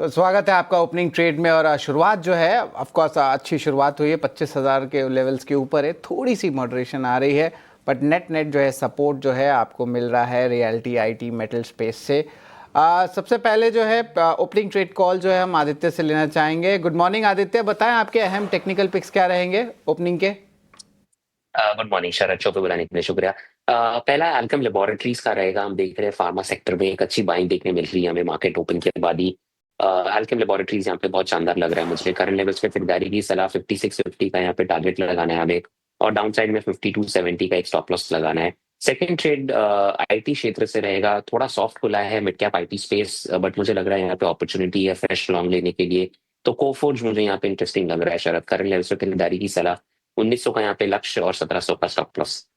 तो स्वागत है आपका ओपनिंग ट्रेड में। और शुरुआत जो है ऑफ कोर्स अच्छी शुरुआत हुई है, 25,000 के लेवल्स के ऊपर है, थोड़ी सी मॉडरेशन आ रही है, बट नेट जो है सपोर्ट जो है आपको मिल रहा है रियलिटी आईटी मेटल स्पेस से। सबसे पहले जो है ओपनिंग ट्रेड कॉल जो है हम आदित्य से लेना चाहेंगे। गुड मॉर्निंग आदित्य, बताएं आपके अहम टेक्निकल पिक्स क्या रहेंगे ओपनिंग के। गुड मॉर्निंग शरद, शो पे बुलाने के लिए शुक्रिया। पहला अल्केम लेबोरेटरीज का रहेगा। हम देख रहे हैं फार्मा सेक्टर में एक अच्छी बाइंग देखने मिल रही है हमें मार्केट ओपन के बाद ही। अल्केम लेबोरेटरीज यहाँ पे बहुत शानदार लग रहा है मुझे। करंट लेवल्स पे खरीदारी की सलाह 5650 का यहाँ पे टारगेट लगाना है हमें, और डाउन साइड में 5270 का एक स्टॉप लॉस लगाना है। सेकंड ट्रेड आईटी क्षेत्र से रहेगा। थोड़ा सॉफ्ट खुला है mid cap IT space, but मुझे लग रहा है यहाँ पे अपॉर्चुनिटी है फ्रेश लॉन्ग लेने के लिए। तो कोफोर्ज मुझे यहाँ पे इंटरेस्टिंग लग रहा है शरद। करंट लेवल्स पे खरीदारी की सलाह, 1900 का यहाँ पे लक्ष्य और 1700 का स्टॉप लॉस।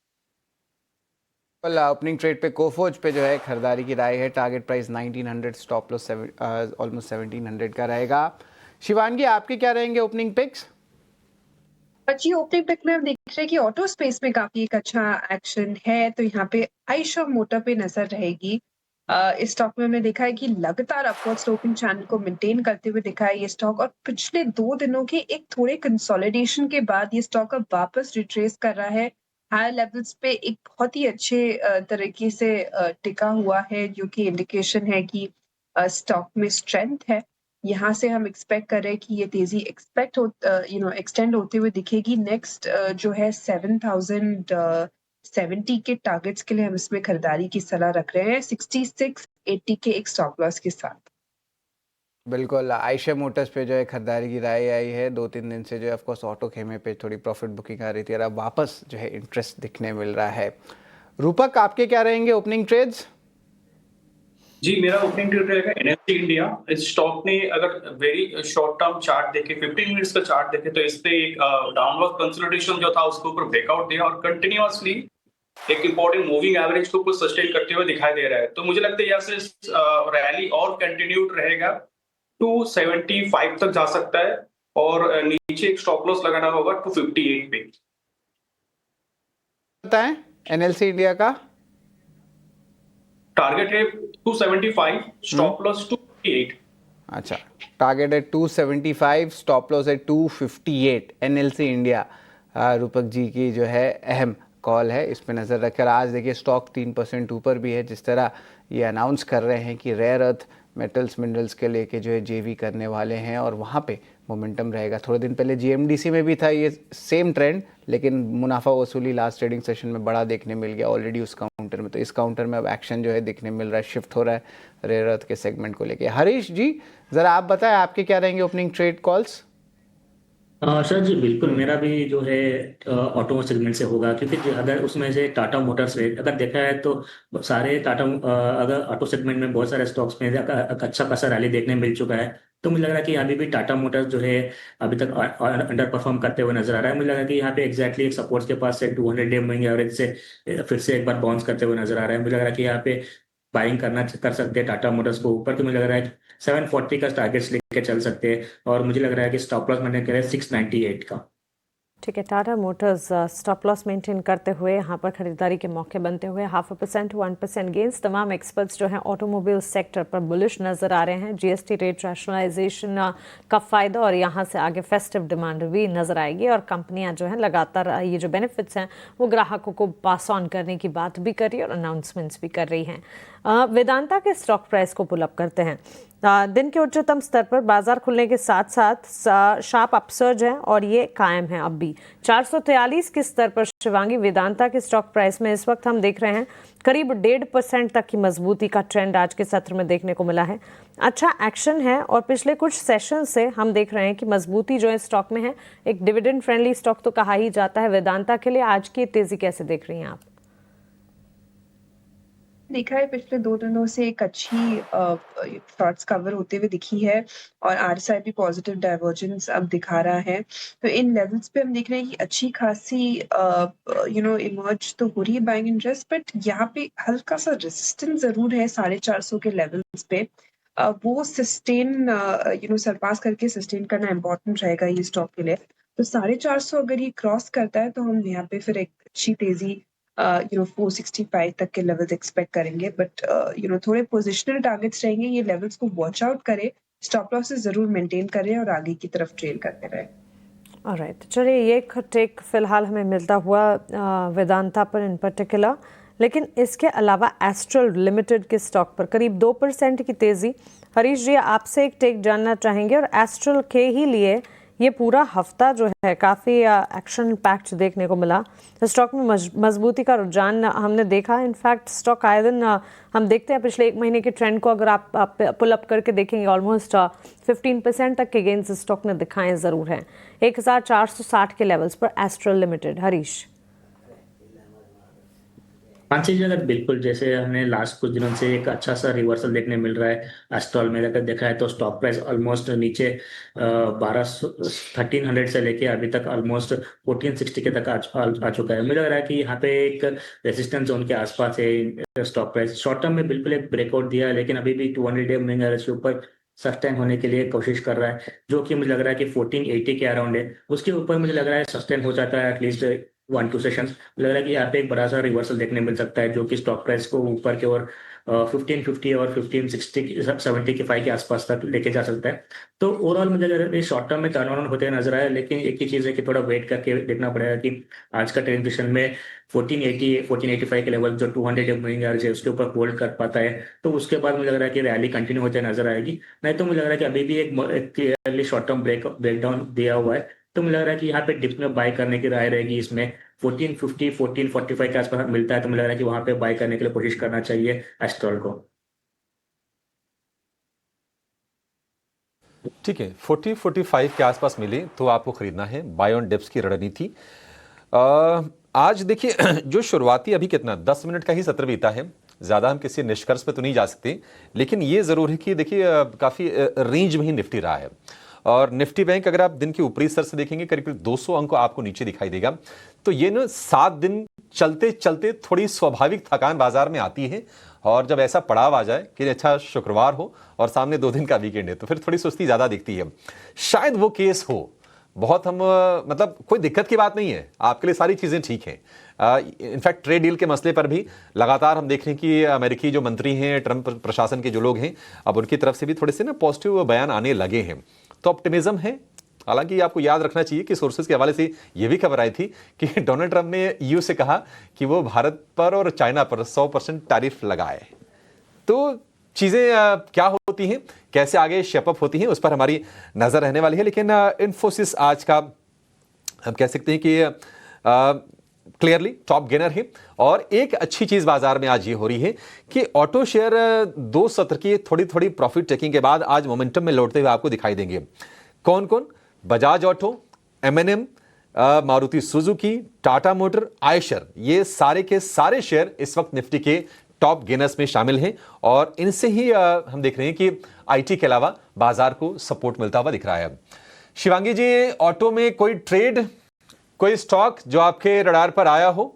ओपनिंग ट्रेड पे कोफोज पे जो है खरीदारी की राय है, target price 1900, stop loss almost 1700 का रहेगा। शिवानगी आपके क्या रहेंगे ओपनिंग पिक्स। जी, ओपनिंग पिक में हम देख रहे हैं कि ऑटो स्पेस में काफी एक अच्छा एक्शन है, तो यहाँ पे आइशर मोटर पे नजर रहेगी। इस स्टॉक में हमने देखा है कि लगातार अपवर्ड स्लोपिंग चैनल को मेंटेन करते हुए दिखा है ये स्टॉक, और पिछले 2 दिनों के एक थोड़े कंसोलिडेशन के बाद ये स्टॉक अब वापस रिट्रेस कर रहा है हायर लेवल्स पे। एक बहुत ही अच्छे तरीके से टिका हुआ है, जो कि इंडिकेशन है कि स्टॉक में स्ट्रेंथ है। यहाँ से हम एक्सपेक्ट कर रहे हैं कि ये तेजी एक्सटेंड होते हुए दिखेगी। नेक्स्ट जो है 7070 के टारगेट्स के लिए हम इसमें खरीदारी की सलाह रख रहे हैं, 6680 के एक स्टॉप लॉस के साथ। बिल्कुल, आयशा मोटर्स पे जो है खरीदारी की राय आई है। 2-3 दिन से जो है ऑफकोर्स ऑटो खेमे पे थोड़ी प्रॉफिट बुकिंग आ रही थी और अब वापस जो है इंटरेस्ट दिखने मिल रहा है। रूपक आपके क्या रहेंगे ओपनिंग ट्रेड्स। जी, मेरा ओपनिंग ट्रेड रहेगा एनएलसी इंडिया। इस स्टॉक ने अगर वेरी शॉर्ट टर्म चार्ट देखे, 15 मिनट्स का चार्ट देखे, तो इस पे एक डाउनवर्ड कंसोलिडेशन जो था उसके ऊपर ब्रेकआउट दिया और कंटिन्यूअसली एक इंपॉर्टेंट मूविंग एवरेज को ऊपर सस्टेन करते हुए दिखाई दे रहा है। तो मुझे लगता है यहाँ से रैली और कंटिन्यूड रहेगा, 275 तक जा सकता है, और नीचे एक स्टॉप लॉस लगाना होगा 258 पे। बताएं एनएलसी इंडिया का टारगेट है 275, स्टॉप लॉस 258। अच्छा, टारगेट है 275, स्टॉप लॉस है 258। एनएलसी इंडिया रूपक जी की जो है अहम कॉल है, इस पे नज़र रखकर आज देखिए स्टॉक 3% ऊपर भी है। जिस तरह ये अनाउंस कर रहे हैं कि रेयर अर्थ मेटल्स मिनरल्स के लेके जो है जेवी करने वाले हैं और वहाँ पे मोमेंटम रहेगा। थोड़े दिन पहले जीएमडीसी में भी था ये सेम ट्रेंड, लेकिन मुनाफा वसूली लास्ट ट्रेडिंग सेशन में बड़ा देखने मिल गया ऑलरेडी उस काउंटर में। तो इस काउंटर में अब एक्शन जो है देखने मिल रहा है, शिफ्ट हो रहा है रेयर अर्थ के सेगमेंट को लेके। हरीश जी ज़रा आप बताएं आपके क्या रहेंगे ओपनिंग ट्रेड कॉल्स। सर जी बिल्कुल, मेरा भी जो है ऑटो सेगमेंट से होगा, क्योंकि अगर उसमें से टाटा मोटर्स रेट अगर देखा है तो सारे टाटा अगर ऑटो सेगमेंट में बहुत सारे स्टॉक्स में अच्छा खासा रैली देखने मिल चुका है। तो मुझे लग रहा है कि अभी भी टाटा मोटर्स जो है अभी तक अंडर परफॉर्म करते हुए नजर आ रहा है। मुझे लग रहा है कि यहाँ पे एक्जैक्टली एक सपोर्ट के पास से 200 डे मूविंग एवरेज से फिर से एक बार बाउंस करते हुए नजर आ रहा है। मुझे लग रहा है कि यहाँ पे बाइंग कर सकते हैं टाटा मोटर्स को ऊपर। तो मुझे लग रहा है 740 का टारगेट्स लेके चल सकते हैं, और मुझे लग रहा है कि स्टॉप लॉस मैंने कहा 698 का। ठीक है, Tata Motors stop loss maintain करते हुए यहाँ पर खरीदारी के मौके बनते हुए 0.5% 1% गेंस। तमाम एक्सपर्ट्स जो हैं ऑटोमोबाइल सेक्टर पर बुलिश नजर आ रहे हैं। जीएसटी रेट रैशनलाइजेशन का फायदा और यहाँ से आगे फेस्टिव डिमांड भी नजर आएगी, और कंपनियां जो हैं लगातार ये जो बेनिफिट्स हैं वो ग्राहकों को पास ऑन करने की बात भी कर रही है और अनाउंसमेंट्स भी कर रही हैं। वेदांता के स्टॉक प्राइस को पुल अप करते हैं। दिन के उच्चतम स्तर पर बाजार खुलने के साथ साथ शार्प अपसर्ज है और ये कायम है अब भी 443 के स्तर पर। शिवांगी, वेदांता के स्टॉक प्राइस में इस वक्त हम देख रहे हैं करीब 1.5% तक की मजबूती का ट्रेंड आज के सत्र में देखने को मिला है। अच्छा एक्शन है और पिछले कुछ सेशन से हम देख रहे हैं कि मजबूती जो है स्टॉक में है। एक डिविडेंड फ्रेंडली स्टॉक तो कहा ही जाता है वेदांता के लिए। आज की तेजी कैसे देख रही हैं आप। देखा है पिछले 2 दिनों से एक अच्छी शॉर्ट्स कवर होते हुए दिखी है, और आरएसआई भी पॉजिटिव डाइवर्जेंस अब दिखा रहा है। तो इन लेवल्स पे हम देख रहे हैं कि अच्छी खासी इमर्ज तो हो रही है बाइंग इंटरेस्ट, बट यहाँ पे हल्का सा रेजिस्टेंस जरूर है 450 के लेवल्स पे। वो सस्टेन सरपास करके सस्टेन करना इम्पोर्टेंट रहेगा ये स्टॉक के लिए। तो 450 अगर ये क्रॉस करता है तो हम यहाँ पे फिर एक अच्छी तेजी 465 तक के लेवल्स एक्सपेक्ट करेंगे, बट थोड़े पोजिशनल टारगेट्स रहेंगे। ये लेवल्स को वॉच आउट करें स्टॉप लॉसेस जरूर मेंटेन करें और आगे की तरफ ट्रेल करते रहें। ऑलराइट, चलिए ये एक टेक फिलहाल हमें मिलता हुआ वेदांता पर इन पर्टिकुलर, लेकिन इसके अलावा एस्ट्रल लिमिटेड के स्टॉक पर करीब 2% की तेज़ी। हरीश जी, आपसे एक टेक जानना चाहेंगे, और एस्ट्रल के ही लिए ये पूरा हफ्ता जो है काफ़ी एक्शन पैक्ड देखने को मिला। स्टॉक में मजबूती का रुझान हमने देखा। इनफैक्ट स्टॉक आए दिन हम देखते हैं पिछले एक महीने के ट्रेंड को अगर आप पुल अप करके देखेंगे, ऑलमोस्ट 15% तक के गेंस स्टॉक ने दिखाए ज़रूर हैं। 1460 के लेवल्स पर एस्ट्रल लिमिटेड। हरीश, पांच चीज अगर बिल्कुल जैसे हमने लास्ट कुछ दिनों से एक अच्छा सा रिवर्सल देखने मिल रहा है एस्ट्रल में, अगर देखा है तो स्टॉक प्राइस ऑलमोस्ट नीचे 1300 से लेके अभी तक ऑलमोस्ट 1460 के तक आ चुका है। मुझे लग रहा है कि यहाँ पे एक रेजिस्टेंस जोन के आसपास है स्टॉक प्राइस। शॉर्ट टर्म में बिल्कुल एक ब्रेकआउट दिया है, लेकिन अभी भी 200 डे मूविंग एवरेज के ऊपर सस्टेन होने के लिए कोशिश कर रहा है, जो कि मुझे लग रहा है कि 1480 के अराउंड है। उसके ऊपर मुझे लग रहा है सस्टेन हो जाता है एटलीस्ट 1-2 सेशंस। लग रहा है कि यहाँ पे एक बड़ा सा रिवर्सल देखने मिल सकता है, जो कि स्टॉक प्राइस को ऊपर की ओर 1550 और 1560-75 के आसपास तक लेके जा सकता है। तो ओवरऑल मुझे लग रहा है शॉर्ट टर्म में टर्न अराउंड होते नजर आया, लेकिन एक ही चीज़ है कि थोड़ा वेट करके देखना पड़ेगा कि आज का ट्रेंड सेशन में 1480-1485 के लेवल जो 200 मूविंग एवरेज है उसके ऊपर होल्ड कर पाता है, तो उसके बाद मुझे लग रहा है कि रैली कंटिन्यू होते नजर आएगी। नहीं तो मुझे लग रहा है कि अभी भी एक क्लियरली शॉर्ट टर्म ब्रेकडाउन दिया हुआ है, तो मुझे लग रहा है कि यहाँ पे डिप में बाय करने की राय रहेगी। इसमें 1450-1445 के आसपास मिलता है, तो मुझे लग रहा है कि वहां पे बाय करने के लिए कोशिश करना चाहिए एस्ट्रल को। ठीक है, 40-45 के आसपास मिले तो आपको खरीदना है। बाय ऑन डिप्स की रणनीति। आज देखिए जो शुरुआती अभी कितना 10 मिनट का ही सत्र बीता है, ज़्यादा हम किसी निष्कर्ष पे तो नहीं जा सकते, लेकिन ये ज़रूर है कि देखिए काफ़ी रेंज में ही निफ्टी रहा है। और निफ्टी बैंक अगर आप दिन के ऊपरी स्तर से देखेंगे करीब 200 अंक आपको नीचे दिखाई देगा। तो ये ना 7 दिन चलते चलते थोड़ी स्वाभाविक थकान बाजार में आती है, और जब ऐसा पड़ाव आ जाए कि अच्छा शुक्रवार हो और सामने 2 दिन का वीकेंड है, तो फिर थोड़ी सुस्ती ज़्यादा दिखती है। शायद वो केस हो। बहुत हम मतलब कोई दिक्कत की बात नहीं है, आपके लिए सारी चीज़ें ठीक हैं। इनफैक्ट ट्रेड डील के मसले पर भी लगातार हम देख रहे हैं कि अमेरिकी जो मंत्री हैं, ट्रंप प्रशासन के जो लोग हैं, अब उनकी तरफ से भी थोड़े से ना पॉजिटिव बयान आने लगे हैं, तो ऑप्टिमिज्म है। हालांकि आपको याद रखना चाहिए कि सोर्सेज के हवाले से यह भी खबर आई थी कि डोनाल्ड ट्रंप ने ईयू से कहा कि वो भारत पर और चाइना पर 100% टैरिफ लगाए। तो चीज़ें क्या होती हैं, कैसे आगे शेपअप होती हैं, उस पर हमारी नज़र रहने वाली है। लेकिन इन्फोसिस आज का हम कह सकते हैं कि क्लियरली टॉप गेनर है। और एक अच्छी चीज़ बाजार में आज ये हो रही है कि ऑटो शेयर 2 सत्र की थोड़ी थोड़ी प्रॉफिट टेकिंग के बाद आज मोमेंटम में लौटते हुए आपको दिखाई देंगे। कौन कौन? Bajaj auto, M&M, Maruti Suzuki, Tata motor, Eicher, ये सारे के सारे शेयर इस वक्त निफ्टी के टॉप गेनर्स में शामिल हैं। और इनसे ही हम देख रहे हैं कि आईटी के अलावा बाजार को सपोर्ट मिलता हुआ दिख रहा है। शिवांगी जी, ऑटो में कोई ट्रेड, कोई स्टॉक जो आपके रडार पर आया हो?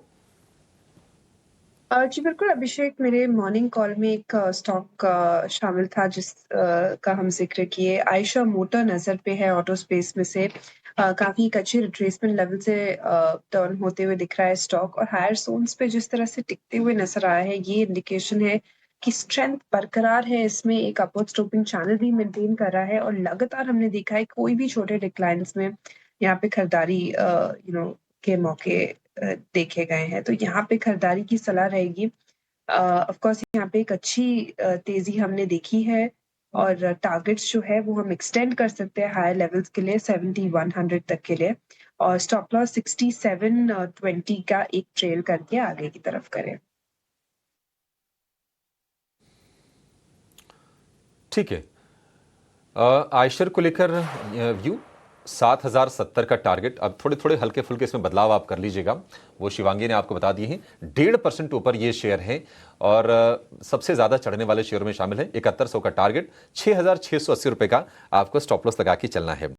जी बिल्कुल अभिषेक, मेरे मॉर्निंग कॉल में एक स्टॉक शामिल था जिस का हम जिक्र किए। आयशर मोटर नजर पे है ऑटो स्पेस में से। काफी एक अच्छे रिट्रेसमेंट लेवल से टर्न होते हुए दिख रहा है स्टॉक, और हायर जोन्स पे जिस तरह से टिकते हुए नजर आया है, ये इंडिकेशन है कि स्ट्रेंथ बरकरार है इसमें। एक अपवर्ड स्लोपिंग चैनल भी मेंटेन कर रहा है, और लगातार हमने देखा है कोई भी छोटे डिक्लाइंस में यहाँ पे खरीदारी के मौके देखे गए हैं। तो यहाँ पे खरीदारी की सलाह रहेगी। ऑफ कोर्स यहाँ पे एक अच्छी तेजी हमने देखी है, और टारगेट्स जो है वो हम एक्सटेंड कर सकते हैं हायर लेवल्स के लिए 7100 तक के लिए, और स्टॉप लॉस 6720 का एक ट्रेल करके आगे की तरफ करें। ठीक है, आयशर को लेकर व्यू 7070 का टारगेट। अब थोड़े थोड़े हल्के फुल्के इसमें बदलाव आप कर लीजिएगा, वो शिवांगी ने आपको बता दिए हैं। 1.5% ऊपर ये शेयर है, और सबसे ज़्यादा चढ़ने वाले शेयरों में शामिल है। 7100 का टारगेट, 6680 रुपये का आपको स्टॉप लॉस लगा के चलना है।